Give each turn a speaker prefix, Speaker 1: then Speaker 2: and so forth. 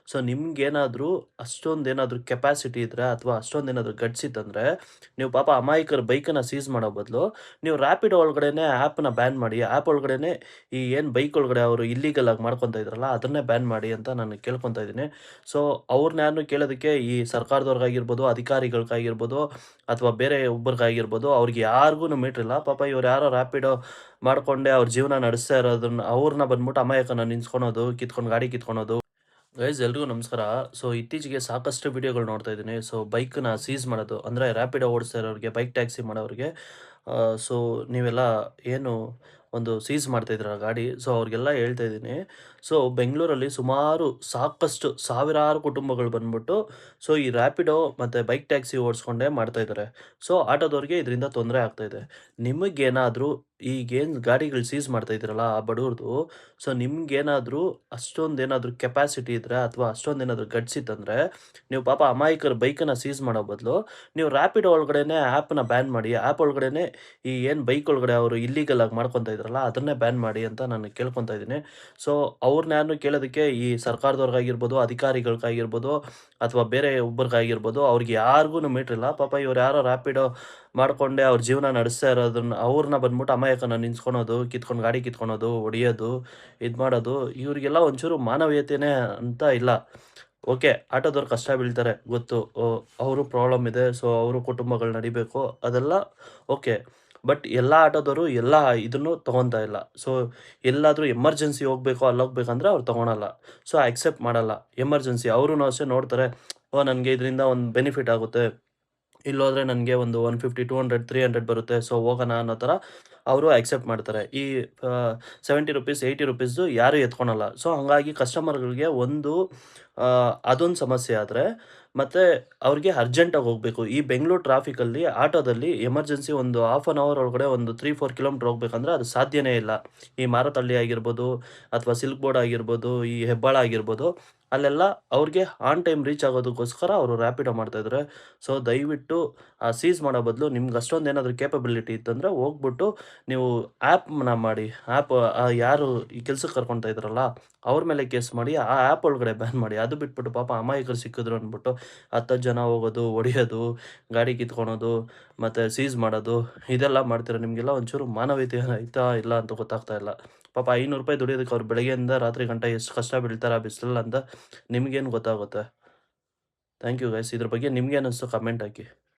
Speaker 1: So ನಿಮ್ಗೇನಾದರೂ ಅಷ್ಟೊಂದೇನಾದರೂ capacity ಇದ್ದರೆ ಅಥವಾ ಅಷ್ಟೊಂದೇನಾದರೂ ಗಟ್ಸ್ ಇತ್ತಂದರೆ ನೀವು ಪಾಪ ಅಮಾಯಕರ ಬೈಕನ್ನು ಸೀಸ್ ಮಾಡೋ ಬದಲು ನೀವು ರ್ಯಾಪಿಡೋ ಒಳಗಡೆನೇ ಆ್ಯಪ್‌ನ ಬ್ಯಾನ್ ಮಾಡಿ. ಆ್ಯಪ್ ಒಳಗಡೆನೇ ಈ ಏನು ಬೈಕ್ ಒಳಗಡೆ ಅವರು ಇಲ್ಲೀಗಲ್ ಆಗಿ ಮಾಡ್ಕೊತಾ ಇದ್ರಲ್ಲ ಅದನ್ನೇ ಬ್ಯಾನ್ ಮಾಡಿ ಅಂತ ನಾನು ಕೇಳ್ಕೊತಾ ಇದ್ದೀನಿ. ಸೊ ಅವ್ರನ್ನ ಕೇಳೋದಕ್ಕೆ ಈ ಸರ್ಕಾರದವ್ರಿಗಾಗಿರ್ಬೋದು, ಅಧಿಕಾರಿಗಳ್ಗಾಗಿರ್ಬೋದು ಅಥವಾ ಬೇರೆ ಒಬ್ಬರಿಗಾಗಿರ್ಬೋದು ಅವ್ರಿಗೆ ಯಾರಿಗೂ ಮೀಟ್ರಿಲ್ಲ. ಪಾಪ ಇವ್ರು ಯಾರೋ ರ್ಯಾಪಿಡೋ ಮಾಡ್ಕೊಂಡೆ ಅವ್ರ ಜೀವನ ನಡೆಸ್ತಾ ಇರೋದನ್ನ ಅವ್ರನ್ನ ಬಂದ್ಬಿಟ್ಟು ಅಮಾಯಕನ ನಿಂತ್ಕೊಳೋದು, ಗಾಡಿ ಕಿತ್ಕೊಳೋದು. ಗೈಸ್ ಎಲ್ರಿಗೂ ನಮಸ್ಕಾರ. ಸೊ ಇತ್ತೀಚೆಗೆ ಸಾಕಷ್ಟು ವಿಡಿಯೋಗಳು ನೋಡ್ತಾ ಇದ್ದೀನಿ. ಸೊ ಬೈಕ್‌ನ ಸೀಸ್ ಮಾಡೋದು ಅಂದರೆ ರ್ಯಾಪಿಡೋ ಓಡಿಸ್ತಾ ಇರೋರಿಗೆ, ಬೈಕ್ ಟ್ಯಾಕ್ಸಿ ಮಾಡೋರಿಗೆ ಸೊ ನೀವೆಲ್ಲ ಏನು ಒಂದು ಸೀಸ್ ಮಾಡ್ತಾ ಇದ್ದೀರಲ್ಲ ಗಾಡಿ, ಸೊ ಅವ್ರಿಗೆಲ್ಲ ಹೇಳ್ತಾ ಇದ್ದೀನಿ. ಸೊ ಬೆಂಗಳೂರಲ್ಲಿ ಸುಮಾರು ಸಾಕಷ್ಟು ಸಾವಿರಾರು ಕುಟುಂಬಗಳು ಬಂದ್ಬಿಟ್ಟು ಸೊ ಈ ರ್ಯಾಪಿಡೋ ಮತ್ತು ಬೈಕ್ ಟ್ಯಾಕ್ಸಿ ಓಡಿಸ್ಕೊಂಡೇ ಮಾಡ್ತಾ ಇದ್ದಾರೆ. ಸೊ ಆಟೋದವ್ರಿಗೆ ಇದರಿಂದ ತೊಂದರೆ ಆಗ್ತಾ ಇದೆ. ನಿಮಗೇನಾದರೂ ಈಗೇನು ಗಾಡಿಗಳು ಸೀಸ್ ಮಾಡ್ತಾ ಇದ್ದೀರಲ್ಲ ಆ ಬಡವ್ರದು, ಸೊ ನಿಮ್ಗೇನಾದರೂ ಅಷ್ಟೊಂದೇನಾದರೂ ಕೆಪಾಸಿಟಿ ಇದ್ದರೆ ಅಥವಾ ಅಷ್ಟೊಂದೇನಾದರೂ ಗಟ್ಸ್ ಇತ್ತಂದರೆ ನೀವು ಪಾಪ ಅಮಾಯಕರ ಬೈಕನ್ನು ಸೀಸ್ ಮಾಡೋ ಬದಲು ನೀವು ರ್ಯಾಪಿಡೋ ಒಳಗಡೆನೇ ಆ್ಯಪ್‌ನ ಬ್ಯಾನ್ ಮಾಡಿ. ಆ್ಯಪ್ ಒಳಗಡೆನೇ ಈ ಏನು ಬೈಕ್ ಒಳಗಡೆ ಅವರು ಇಲ್ಲೀಗಲ್ ಆಗಿ ಮಾಡ್ಕೊತಾ ಇದ್ರಲ್ಲ ಅದನ್ನೇ ಬ್ಯಾನ್ ಮಾಡಿ ಅಂತ ನಾನು ಕೇಳ್ಕೊತಾ ಇದ್ದೀನಿ. ಸೊ ಅವ್ರನ್ನ ಕೇಳೋದಕ್ಕೆ ಈ ಸರ್ಕಾರದವ್ರಿಗಾಗಿರ್ಬೋದು, ಅಧಿಕಾರಿಗಳ್ಗಾಗಿರ್ಬೋದು ಅಥವಾ ಬೇರೆ ಒಬ್ಬರಿಗಾಗಿರ್ಬೋದು ಅವ್ರಿಗೆ ಯಾರಿಗೂ ಮೀಟ್ರಿಲ್ಲ. ಪಾಪ ಇವ್ರು ಯಾರೋ ರ್ಯಾಪಿಡೋ ಮಾಡ್ಕೊಂಡೆ ಅವ್ರ ಜೀವನ ನಡೆಸ್ತಾ ಇರೋದನ್ನ ಅವ್ರನ್ನ ಬಂದ್ಬಿಟ್ಟು ಅಮಾಯಕನ ನಿಂತ್ಕೊಳೋದು, ಗಾಡಿ ಕಿತ್ಕೊಳೋದು, ಹೊಡಿಯೋದು, ಇದು ಮಾಡೋದು ಇವ್ರಿಗೆಲ್ಲ ಒಂಚೂರು ಮಾನವೀಯತೆನೇ ಅಂತ ಇಲ್ಲ. ಓಕೆ, ಆಟೋದವ್ರು ಕಷ್ಟ ಬೀಳ್ತಾರೆ ಗೊತ್ತು. ಅವರು ಪ್ರಾಬ್ಲಮ್ ಇದೆ. ಸೊ ಅವರು ಕುಟುಂಬಗಳು ನಡಿಬೇಕು ಅದೆಲ್ಲ ಓಕೆ. ಬಟ್ ಎಲ್ಲ ಆಟೋದವರು ಎಲ್ಲ ಇದನ್ನು ತೊಗೊತಾ ಇಲ್ಲ. ಸೊ ಎಲ್ಲಾದರೂ ಎಮರ್ಜೆನ್ಸಿ ಹೋಗ್ಬೇಕು ಅಲ್ಲೋಗ್ಬೇಕಂದ್ರೆ ಅವ್ರು ತೊಗೊಳಲ್ಲ. ಸೊ ಅಕ್ಸೆಪ್ಟ್ ಮಾಡಲ್ಲ. ಎಮರ್ಜೆನ್ಸಿ ಅವರೂ ಅಷ್ಟೇ ನೋಡ್ತಾರೆ. ಓ ನನಗೆ ಇದರಿಂದ ಒಂದು ಬೆನಿಫಿಟ್ ಆಗುತ್ತೆ. ಇಲ್ಲೋದ್ರೆ ನನಗೆ ಒಂದು 150, 200, 300 ಬರುತ್ತೆ. ಸೊ ಹೋಗೋಣ ಅನ್ನೋ ಥರ ಅವರು ಅಕ್ಸೆಪ್ಟ್ ಮಾಡ್ತಾರೆ. ಈ ₹70, ₹80 ಯಾರೂ ಎತ್ಕೊಳಲ್ಲ. ಸೊ ಹಂಗಾಗಿ ಕಸ್ಟಮರ್‌ಗಳಿಗೆ ಒಂದು ಅದೊಂದು ಸಮಸ್ಯೆ ಆದರೆ, ಮತ್ತೆ ಅವ್ರಿಗೆ ಅರ್ಜೆಂಟಾಗಿ ಹೋಗಬೇಕು. ಈ ಬೆಂಗಳೂರು ಟ್ರಾಫಿಕಲ್ಲಿ ಆಟೋದಲ್ಲಿ ಎಮರ್ಜೆನ್ಸಿ ಒಂದು ಹಾಫ್ ಆನ್ ಅವರ್ ಒಳಗಡೆ ಒಂದು 3, 4 ಕಿಲೋಮೀಟರ್ ಹೋಗ್ಬೇಕಂದ್ರೆ ಅದು ಸಾಧ್ಯನೇ ಇಲ್ಲ. ಈ ಮಾರತಹಳ್ಳಿ ಆಗಿರ್ಬೋದು ಅಥವಾ ಸಿಲ್ಕ್ ಬೋರ್ಡ್ ಆಗಿರ್ಬೋದು, ಈ ಹೆಬ್ಬಾಳ ಆಗಿರ್ಬೋದು, ಅಲ್ಲೆಲ್ಲ ಅವ್ರಿಗೆ ಆನ್ ಟೈಮ್ ರೀಚ್ ಆಗೋದಕ್ಕೋಸ್ಕರ ಅವರು ರ್ಯಾಪಿಡೋ ಮಾಡ್ತಾಯಿದ್ದಾರೆ. ಸೊ ದಯವಿಟ್ಟು ಸೀಸ್ ಮಾಡೋ ಬದಲು ನಿಮ್ಗೆ ಅಷ್ಟೊಂದೇನಾದರೂ ಕೇಪಬಿಲಿಟಿ ಇತ್ತಂದರೆ ಹೋಗ್ಬಿಟ್ಟು ನೀವು ಆ್ಯಪ್‌ನ ಮಾಡಿ. ಆ್ಯಪ್ ಯಾರು ಈ ಕೆಲ್ಸಕ್ಕೆ ಕರ್ಕೊಳ್ತಾ ಇದ್ದಾರಲ್ಲ ಅವ್ರ ಮೇಲೆ ಕೇಸ್ ಮಾಡಿ. ಆ ಆ್ಯಪ್ ಒಳಗಡೆ ಬ್ಯಾನ್ ಮಾಡಿ. ಅದು ಬಿಟ್ಬಿಟ್ಟು ಪಾಪ ಅಮಾಯಕರು ಸಿಕ್ಕಿದ್ರು ಅಂದ್ಬಿಟ್ಟು 10 ಜನ ಹೋಗೋದು, ಹೊಡಿಯೋದು, ಗಾಡಿ ಕಿತ್ಕೊಳೋದು, ಮತ್ತು ಸೀಸ್ ಮಾಡೋದು ಇದೆಲ್ಲ ಮಾಡ್ತೀರ. ನಿಮಗೆಲ್ಲ ಒಂಚೂರು ಮಾನವೀಯತೆ ಐತಾ ಇಲ್ಲ ಅಂತ ಗೊತ್ತಾಗ್ತಾ ಇಲ್ಲ. ಪಾಪ ₹500 ದುಡಿಯೋದಕ್ಕೆ ಅವ್ರು ಬೆಳಗ್ಗೆಯಿಂದ ರಾತ್ರಿ ಗಂಟ ಎಷ್ಟು ಕಷ್ಟ ಬೀಳ್ತಾರೆ ಆ ಬಿಸಿಲಲ್ಲಿ ಅಂತ ನಿಮ್ಗೇನು ಗೊತ್ತಾಗುತ್ತೆ. Thank you guys. ಇದ್ರ ಬಗ್ಗೆ ನಿಮ್ಗೇನು ಅನಿಸ್ತು ಕಮೆಂಟ್ ಹಾಕಿ.